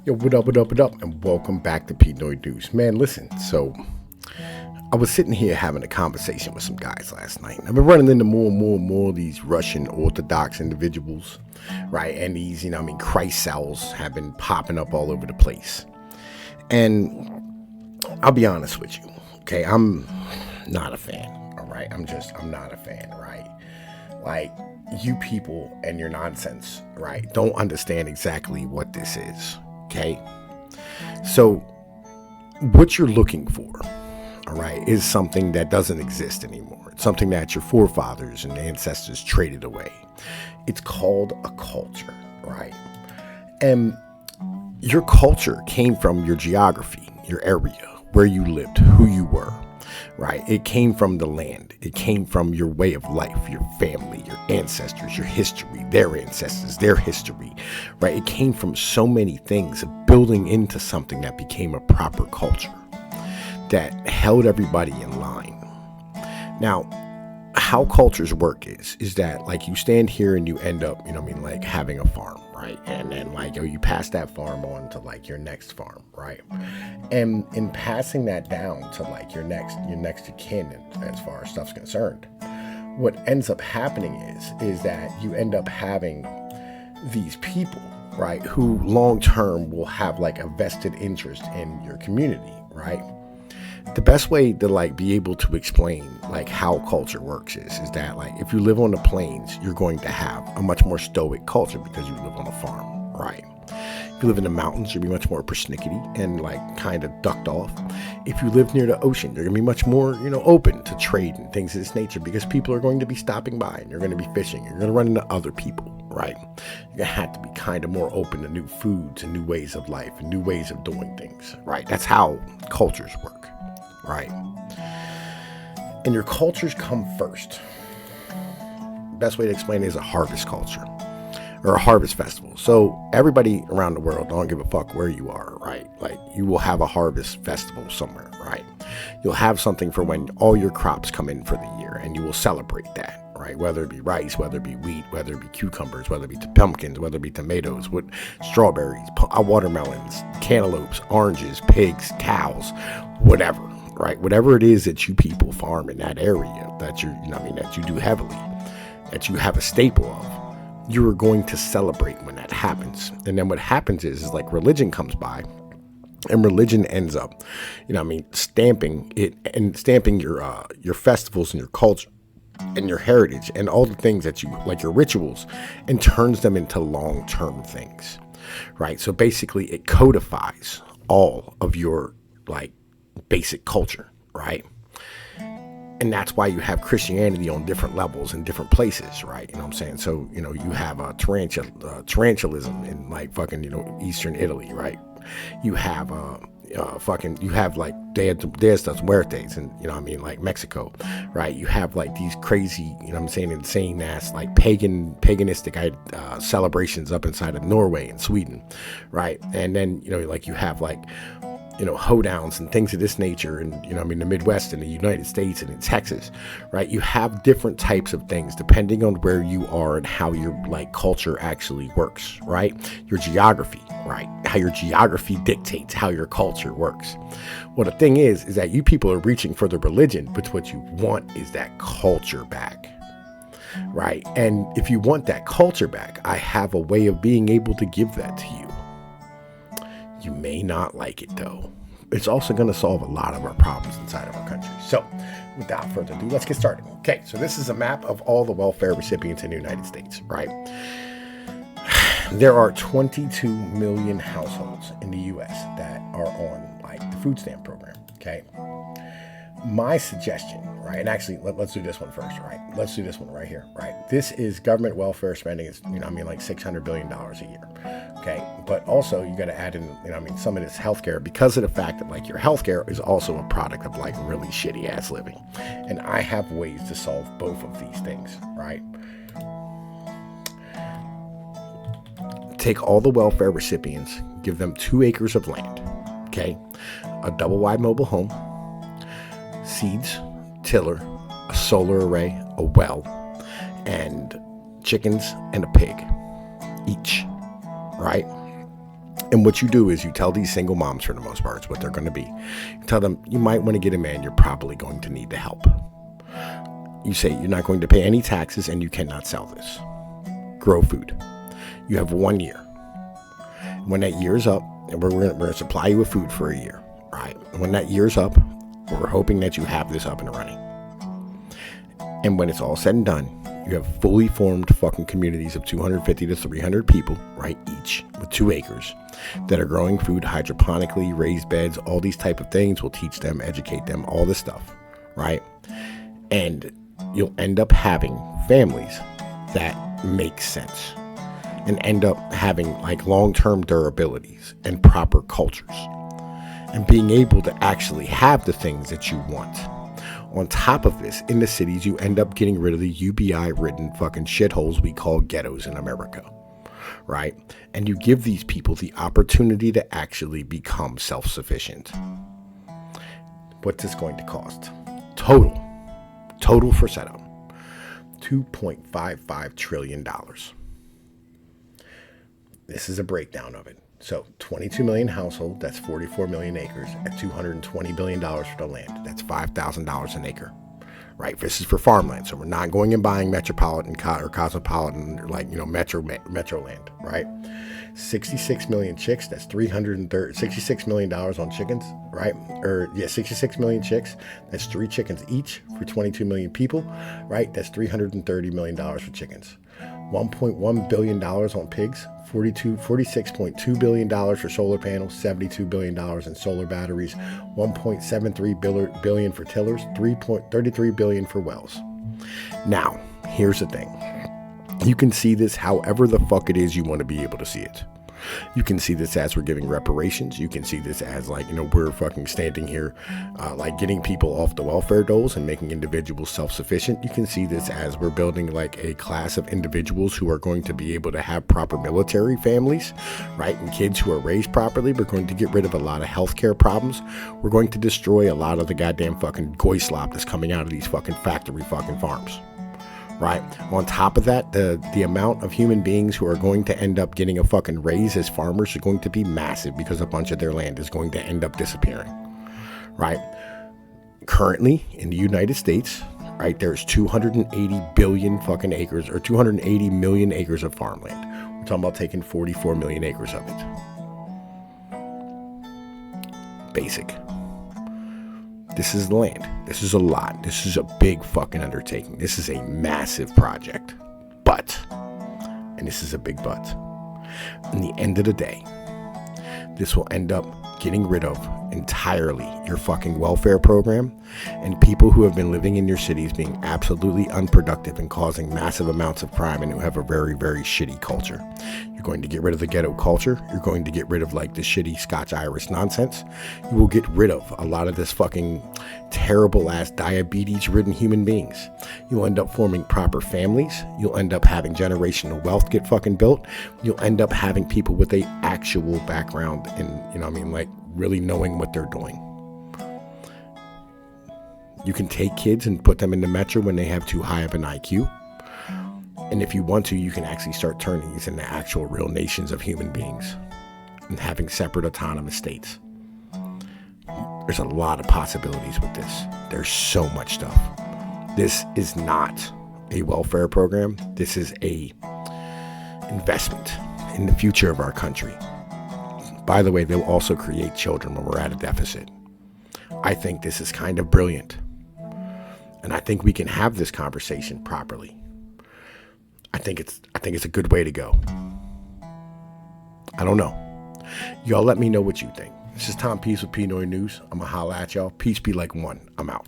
Yo, what up, and welcome back to Pnoid News. Man, listen, so I was sitting here having a conversation with some guys last night. I've been running into more of these Russian Orthodox individuals, right? And these, Christ cells have been popping up all over the place. And I'll be honest with you, okay? I'm not a fan, all right? I'm not a fan, right? Like, you people and your nonsense, right, don't understand exactly what this is. Okay, so what you're looking for, all right, is something that doesn't exist anymore. It's something that your forefathers and ancestors traded away. It's called a culture, right? And your culture came from your geography, your area, where you lived, who you were, right? It came from the land. It came from your way of life, your family, your ancestors, your history, their ancestors, their history, right? It came from so many things, building into something that became a proper culture that held everybody in line. Now, how cultures work is that, like, you stand here and you end up, like having a farm, right? And then you pass that farm on to your next farm, right? And in passing that down to your next of kin, as far as stuff's concerned, what ends up happening is that you end up having these people, right, who long term will have a vested interest in your community, right? The best way to be able to explain how culture works is that if you live on the plains, you're going to have a much more stoic culture because you live on a farm, right? If you live in the mountains, you'll be much more persnickety and kind of ducked off. If you live near the ocean, you're going to be much more, open to trade and things of this nature because people are going to be stopping by and you're going to be fishing. You're going to run into other people, right? You're going to have to be kind of more open to new foods and new ways of life and new ways of doing things, right? That's how cultures work, right? And your cultures come first. Best way to explain it is a harvest culture or a harvest festival. So everybody around the world, don't give a fuck where you are, right? You will have a harvest festival somewhere, right? You'll have something for when all your crops come in for the year and you will celebrate that, right? Whether it be rice, whether it be wheat, whether it be cucumbers, whether it be pumpkins, whether it be tomatoes, strawberries, watermelons, cantaloupes, oranges, pigs, cows, whatever, right? Whatever it is that you people farm in that area that that you do heavily, that you have a staple of, you are going to celebrate when that happens. And then what happens is religion comes by and religion ends up, stamping it and stamping your festivals and your culture and your heritage and all the things that you your rituals, and turns them into long-term things, right? So basically it codifies all of your basic culture, right? And that's why you have Christianity on different levels in different places, right? You know what I'm saying? So, you have tarantulism in Eastern Italy, right? You have Dia de los Muertos and, Mexico, right? You have these crazy, insane ass, paganistic celebrations up inside of Norway and Sweden, right? And then, you have hoedowns and things of this nature, and the Midwest and the United States and in Texas, right? You have different types of things depending on where you are and how your culture actually works, right? Your geography, right? How your geography dictates how your culture works. Well, the thing is that you people are reaching for the religion, but what you want is that culture back, right? And if you want that culture back, I have a way of being able to give that to you. You may not like it, though. It's also going to solve a lot of our problems inside of our country. So, without further ado, let's get started. Okay, so this is a map of all the welfare recipients in the United States, right? There are 22 million households in the U.S. that are on the food stamp program, okay? My suggestion, right, and actually, let's do this one first, right? Let's do this one right here, right? This is government welfare spending is, $600 billion a year, okay? But also, you got to add in, some of this healthcare because of the fact that, your healthcare is also a product of, really shitty-ass living. And I have ways to solve both of these things, right? Take all the welfare recipients, give them 2 acres of land, okay? A double-wide mobile home, seeds, tiller, a solar array, a well, and chickens and a pig each, right? And what you do is you tell these single moms, for the most part, is what they're going to be. You tell them you might want to get a man. You're probably going to need the help. You say you're not going to pay any taxes and you cannot sell this. Grow food. You have 1 year. When that year's up, we're going to supply you with food for a year. Right? When that year's up, we're hoping that you have this up and running. And when it's all said and done, you have fully formed fucking communities of 250 to 300 people, right, each with 2 acres that are growing food hydroponically, raised beds, all these type of things. We'll teach them, educate them, all this stuff, right? And you'll end up having families that make sense and end up having like long-term durabilities and proper cultures and being able to actually have the things that you want. On top of this, in the cities, you end up getting rid of the UBI-ridden fucking shitholes we call ghettos in America, right? And you give these people the opportunity to actually become self-sufficient. What's this going to cost? Total for setup, $2.55 trillion. This is a breakdown of it. So 22 million households, that's 44 million acres at $220 billion for the land. That's $5,000 an acre, right? This is for farmland. So we're not going and buying metropolitan or cosmopolitan, like, metro land, right? 66 million chicks, that's $66 million on chickens, right? 66 million chicks, that's 3 chickens each for 22 million people, right? That's $330 million for chickens. $1.1 billion on pigs, $46.2 billion for solar panels, $72 billion in solar batteries, $1.73 billion for tillers, $33 billion for wells. Now, here's the thing. You can see this however the fuck it is you want to be able to see it. You can see this as we're giving reparations. You can see this as we're fucking standing here getting people off the welfare doles and making individuals self-sufficient. You can see this as we're building like a class of individuals who are going to be able to have proper military families, right? And kids who are raised properly. We're going to get rid of a lot of healthcare problems. We're going to destroy a lot of the goddamn fucking goy slop that's coming out of these fucking factory fucking farms. Right. On top of that, the amount of human beings who are going to end up getting a fucking raise as farmers are going to be massive because a bunch of their land is going to end up disappearing. Right. Currently in the United States, right, there's 280 billion fucking acres or 280 million acres of farmland. We're talking about taking 44 million acres of it. Basic. This is land. This is a lot. This is a big fucking undertaking. This is a massive project. But, and this is a big but, in the end of the day, this will end up getting rid of entirely your fucking welfare program and people who have been living in your cities being absolutely unproductive and causing massive amounts of crime and who have a very, very shitty culture. You're going to get rid of the ghetto culture. You're going to get rid of like the shitty Scotch-Irish nonsense. You will get rid of a lot of this fucking terrible ass diabetes-ridden human beings. You'll end up forming proper families. You'll end up having generational wealth get fucking built. You'll end up having people with a actual background in, really knowing what they're doing. You can take kids and put them in the metro when they have too high of an IQ. And if you want to, you can actually start turning these into actual real nations of human beings and having separate autonomous states. There's a lot of possibilities with this. There's so much stuff. This is not a welfare program. This is a investment in the future of our country. By the way, they'll also create children when we're at a deficit. I think this is kind of brilliant. And I think we can have this conversation properly. I think it's a good way to go. I don't know. Y'all let me know what you think. This is Tom Peace with Pnoid News. I'm going to holla at y'all. Peace be like one. I'm out.